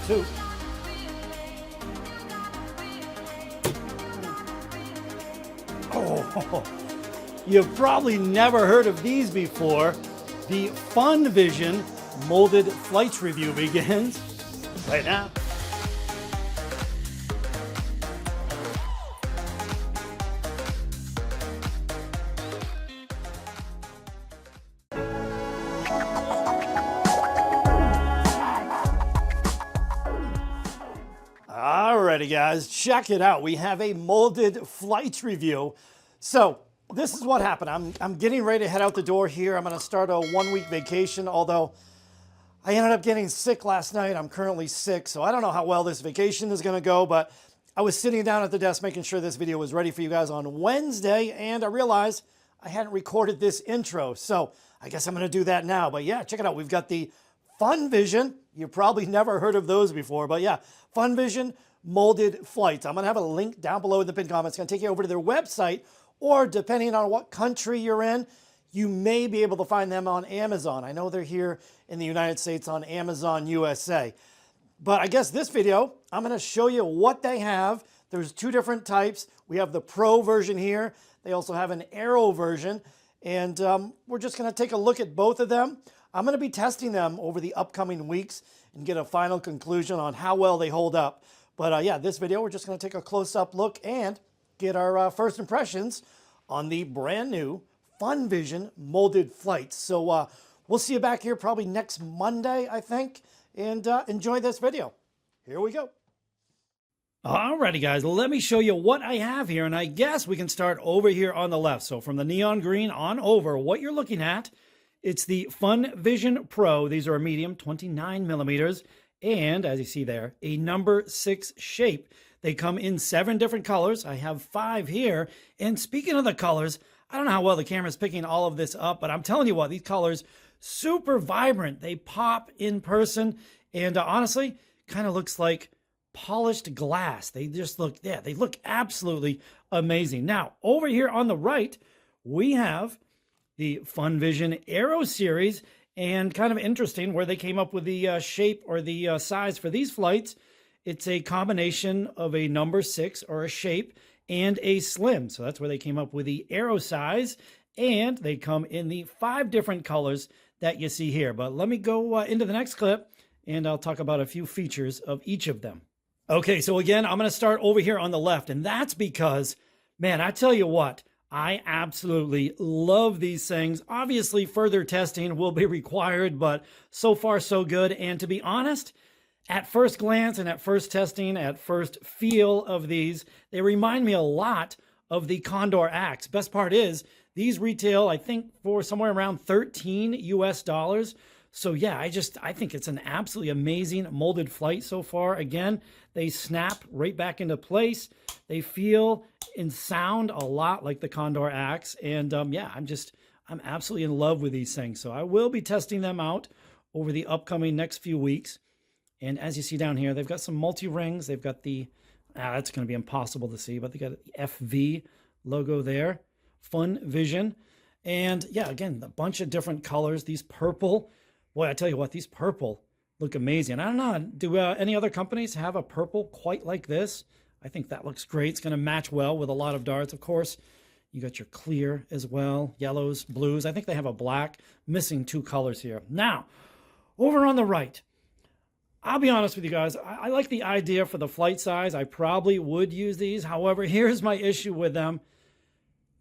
too. Oh, you've probably never heard of these before. The FunVision Molded Flights review begins right now. Alrighty guys, check it out. We have a molded flights review. So this is what happened. I'm getting ready to head out the door here. I'm gonna start a 1-week vacation, although I ended up getting sick last night. I'm currently sick, so I don't know how well this vacation is gonna go, but I was sitting down at the desk making sure this video was ready for you guys on Wednesday, and I realized I hadn't recorded this intro. So I guess I'm gonna do that now. But yeah, check it out. We've got the FunVision. You've probably never heard of those before, but yeah, FunVision Molded Flights. I'm gonna have a link down below in the pinned comment. It's gonna take you over to their website, or depending on what country you're in, you may be able to find them on Amazon. I know they're here in the United States on Amazon USA. But I guess this video, I'm gonna show you what they have. There's 2 different types. We have the Pro version here. They also have an Aero version. And we're just gonna take a look at both of them. I'm gonna be testing them over the upcoming weeks and get a final conclusion on how well they hold up. But yeah, this video, we're just gonna take a close-up look and get our first impressions on the brand new FunVision Molded Flights. So we'll see you back here probably next Monday, I think, and enjoy this video. Here we go. Alrighty guys, let me show you what I have here, and I guess we can start over here on the left. So from the neon green on over, what you're looking at, it's the FunVision Pro. These are a medium, 29 millimeters, and as you see there, a number 6 shape. They come in 7 different colors. I have 5 here. And speaking of the colors, I don't know how well the camera's picking all of this up, but I'm telling you what, these colors, super vibrant. They pop in person, and honestly, kind of looks like polished glass. They just look, yeah, they look absolutely amazing. Now, over here on the right, we have the FunVision Aero series, and kind of interesting where they came up with the shape or the size for these flights. It's a combination of a number 6 or a shape and a slim. So that's where they came up with the Aero size, and they come in the 5 different colors that you see here. But let me go into the next clip and I'll talk about a few features of each of them. Okay, so again, I'm going to start over here on the left, and that's because, man, I tell you what, I absolutely love these things. Obviously, further testing will be required, but so far so good. And to be honest, at first glance and at first testing, at first feel of these, they remind me a lot of the Condor Axe. Best part is, these retail, I think, for somewhere around $13 US. So yeah, I think it's an absolutely amazing molded flight so far. Again, they snap right back into place. They feel and sound a lot like the Condor Axe. And yeah, I'm absolutely in love with these things. So I will be testing them out over the upcoming next few weeks. And as you see down here, they've got some multi-rings. They've got the, that's going to be impossible to see, but they got the FV logo there. FunVision. And yeah, again, a bunch of different colors. These purple, boy, I tell you what, these purple look amazing. I don't know, do any other companies have a purple quite like this? I think that looks great. It's going to match well with a lot of darts. Of course, you got your clear as well, yellows, blues. I think they have a black, missing 2 colors here. Now, over on the right, I'll be honest with you guys, I like the idea for the flight size. I probably would use these. However, here's my issue with them.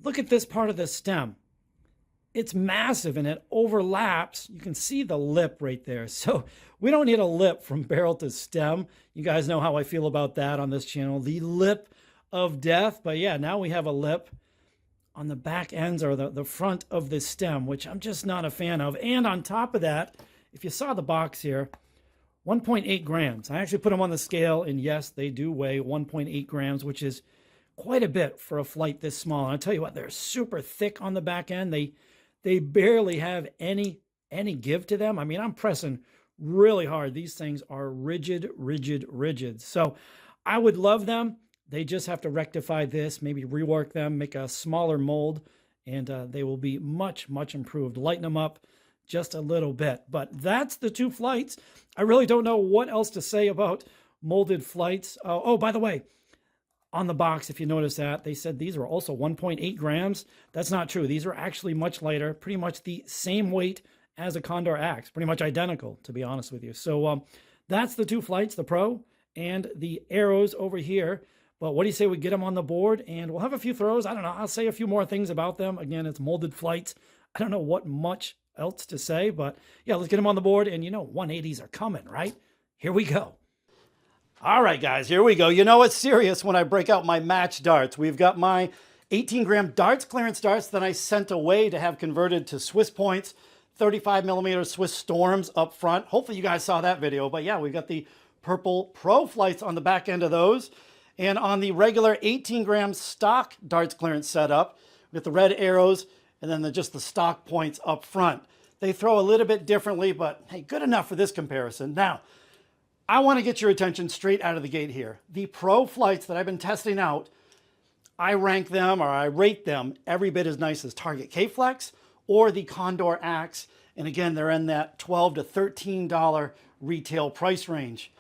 Look at this part of the stem. It's massive and it overlaps. You can see the lip right there. So we don't need a lip from barrel to stem. You guys know how I feel about that on this channel. The lip of death. But yeah, now we have a lip on the back ends or the front of the stem, which I'm just not a fan of. And on top of that, if you saw the box here, 1.8 grams. I actually put them on the scale, and yes, they do weigh 1.8 grams, which is quite a bit for a flight this small. And I tell you what, they're super thick on the back end. They barely have any give to them. I mean, I'm pressing really hard. These things are rigid, rigid, rigid. So I would love them. They just have to rectify this, maybe rework them, make a smaller mold, and they will be much, much improved. Lighten them up just a little bit. But that's the two flights. I really don't know what else to say about molded flights. Oh, by the way, on the box, if you notice that, they said these were also 1.8 grams. That's not true. These are actually much lighter, pretty much the same weight as a Condor Axe, pretty much identical, to be honest with you. So that's the two flights, the Pro and the Aeros over here. But what do you say we get them on the board, and we'll have a few throws. I don't know. I'll say a few more things about them. Again, it's molded flights. I don't know what much else to say, but yeah, let's get them on the board. And 180s are coming, right? Here we go. All right, guys, here we go. You know it's serious when I break out my match darts. We've got my 18-gram darts, clearance darts, that I sent away to have converted to Swiss points, 35mm Swiss Storms up front. Hopefully you guys saw that video. But yeah, we've got the purple Pro flights on the back end of those. And on the regular 18-gram stock darts clearance setup, with the red arrows and then just the stock points up front. They throw a little bit differently, but hey, good enough for this comparison. Now, I want to get your attention straight out of the gate here. The Pro flights that I've been testing out, I rank them, or I rate them every bit as nice as Target K-Flex or the Condor Axe. And again, they're in that $12 to $13 retail price range.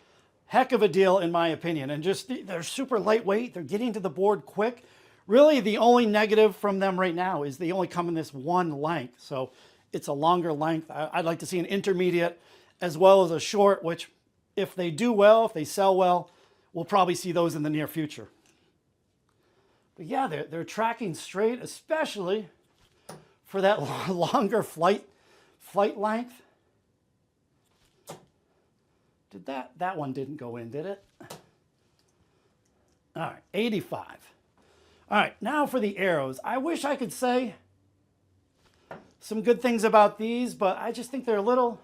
Heck of a deal, in my opinion. And just, they're super lightweight. They're getting to the board quick. Really, the only negative from them right now is they only come in this one length. So it's a longer length. I'd like to see an intermediate as well as a short, which if they do well, if they sell well, we'll probably see those in the near future. But yeah, they're tracking straight, especially for that longer flight length. Did that one didn't go in, did it? All right, 85. All right, now for the arrows. I wish I could say some good things about these, but I just think they're a little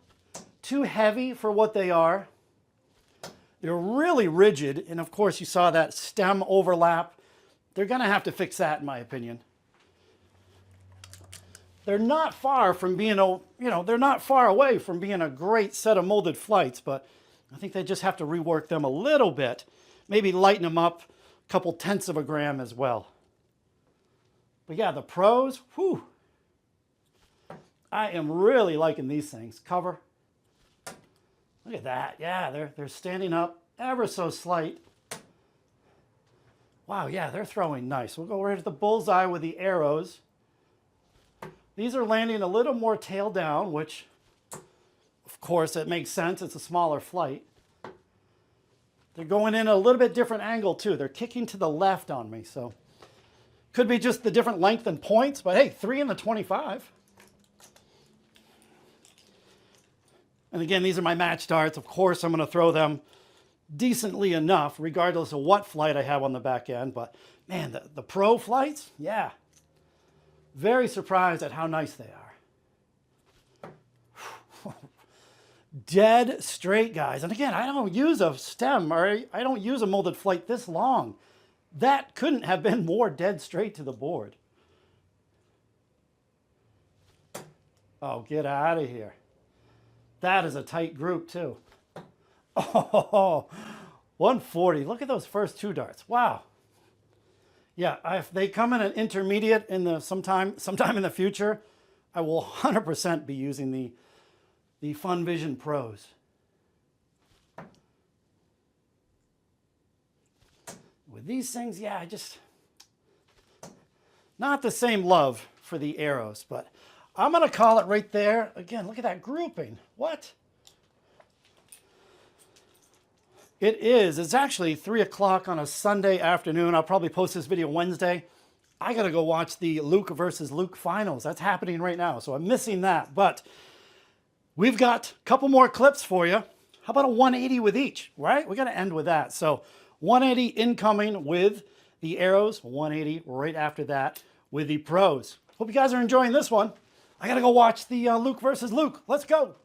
too heavy for what they are. They're really rigid, and of course you saw that stem overlap. They're gonna have to fix that, in my opinion. They're not far from being they're not far away from being a great set of molded flights, but I think they just have to rework them a little bit. Maybe lighten them up a couple tenths of a gram as well. But yeah, the Pros, whew. I am really liking these things. Cover. Look at that. Yeah, they're standing up ever so slight. Wow, yeah, they're throwing nice. We'll go right at the Bullseye with the arrows. These are landing a little more tail down, which, of course, it makes sense. It's a smaller flight. They're going in a little bit different angle, too. They're kicking to the left on me, so could be just the different length and points, but hey, 3 in the 25. And again, these are my match darts. Of course, I'm going to throw them decently enough, regardless of what flight I have on the back end. But man, the Pro flights, yeah. Very surprised at how nice they are. Dead straight, guys. And again, I don't use a stem, or I don't use a molded flight this long. That couldn't have been more dead straight to the board. Oh, get out of here. That is a tight group, too. Oh, 140. Look at those first two darts. Wow. Yeah, if they come in an intermediate in the sometime in the future, I will 100% be using the FunVision Pros. With these things, yeah, I just not the same love for the arrows, but I'm going to call it right there. Again, look at that grouping. What? It is. It's actually 3 o'clock on a Sunday afternoon. I'll probably post this video Wednesday. I got to go watch the Luke versus Luke finals. That's happening right now, so I'm missing that. But we've got a couple more clips for you. How about a 180 with each, right? We got to end with that. So 180 incoming with the arrows, 180 right after that with the Pros. Hope you guys are enjoying this one. I got to go watch the Luke versus Luke. Let's go.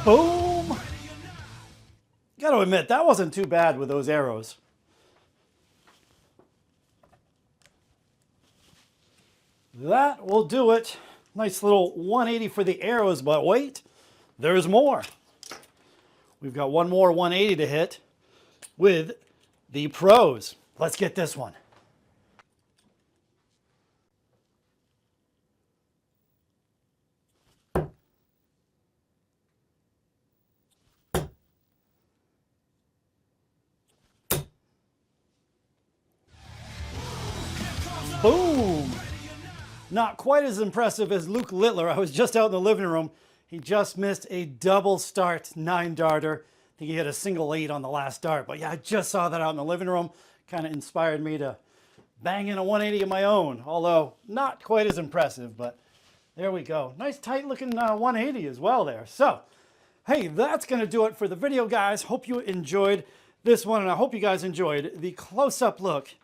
Boom! Gotta admit, that wasn't too bad with those arrows. That will do it Nice little 180 for the Aeros, but wait, there's more. We've got one more 180 to hit with the Pros. Let's get this one. Boom! Not quite as impressive as Luke Littler. I was just out in the living room. He just missed a double start 9-darter. I think he hit a single 8 on the last dart. But yeah, I just saw that out in the living room. Kind of inspired me to bang in a 180 of my own. Although not quite as impressive, but there we go. Nice tight looking 180 as well there. So, hey, that's going to do it for the video, guys. Hope you enjoyed this one, and I hope you guys enjoyed the close-up look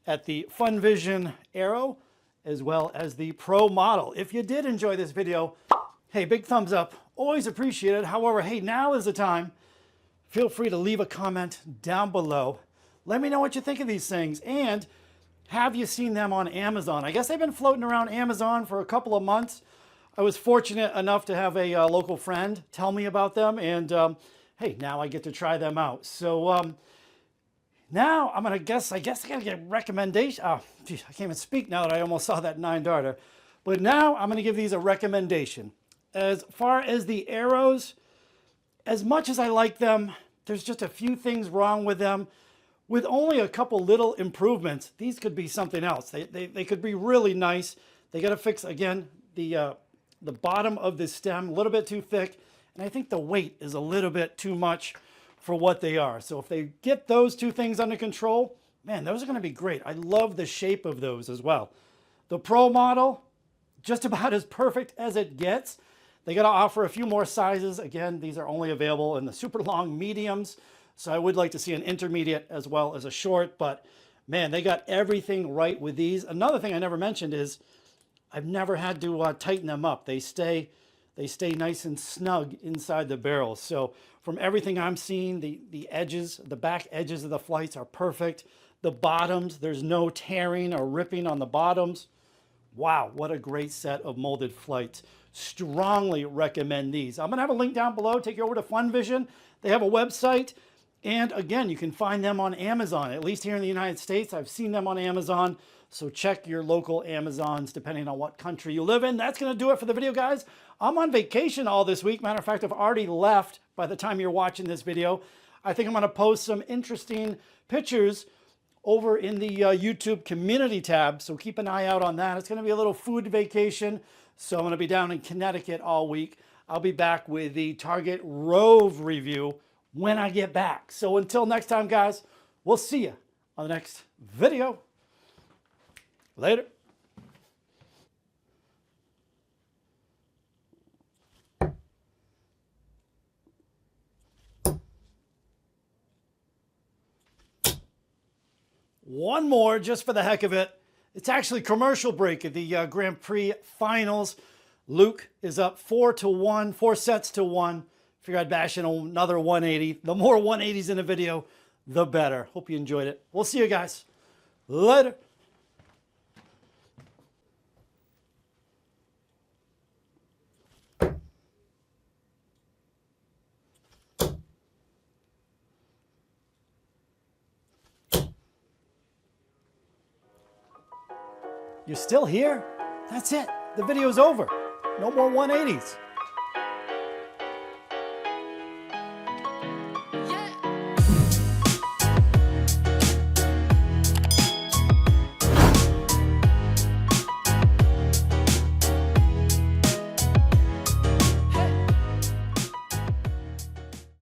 at the FunVision Aero as well as the Pro model. If you did enjoy this video, hey, big thumbs up. Always appreciate it. However, hey, now is the time. Feel free to leave a comment down below. Let me know what you think of these things. And have you seen them on Amazon? I guess they've been floating around Amazon for a couple of months. I was fortunate enough to have a local friend tell me about them. And hey, now I get to try them out. So now I'm going to I guess I got to get recommendation. Oh, geez, I can't even speak now that I almost saw that 9-darter. But now I'm going to give these a recommendation. As far as the Aeros, as much as I like them, there's just a few things wrong with them. With only a couple little improvements, these could be something else. They could be really nice. They got to fix, again, the bottom of the stem, a little bit too thick. And I think the weight is a little bit too much for what they are. So if they get those two things under control, man, those are going to be great. I love the shape of those as well. The Pro model, just about as perfect as it gets. They got to offer a few more sizes. Again, these are only available in the super long mediums. So I would like to see an intermediate as well as a short, but man, they got everything right with these. Another thing I never mentioned is I've never had to tighten them up. They stay nice and snug inside the barrels. So from everything I'm seeing, the edges, the back edges of the flights are perfect. The bottoms, there's no tearing or ripping on the bottoms. Wow, what a great set of molded flights. Strongly recommend these. I'm going to have a link down below. Take you over to FunVision. They have a website. And again, you can find them on Amazon, at least here in the United States. I've seen them on Amazon. So check your local Amazons depending on what country you live in. That's going to do it for the video, guys. I'm on vacation all this week. Matter of fact, I've already left by the time you're watching this video. I think I'm going to post some interesting pictures over in the YouTube community tab. So keep an eye out on that. It's going to be a little food vacation. So I'm going to be down in Connecticut all week. I'll be back with the Target Rove review when I get back. So until next time, guys, we'll see you on the next video. Later. One more just for the heck of it. It's actually commercial break at the Grand Prix finals. Luke is up 4-1, 4 sets to 1. Figure I'd bash in another 180. The more 180s in a video, the better. Hope you enjoyed it. We'll see you guys later. You're still here? That's it. The video's over. No more 180s.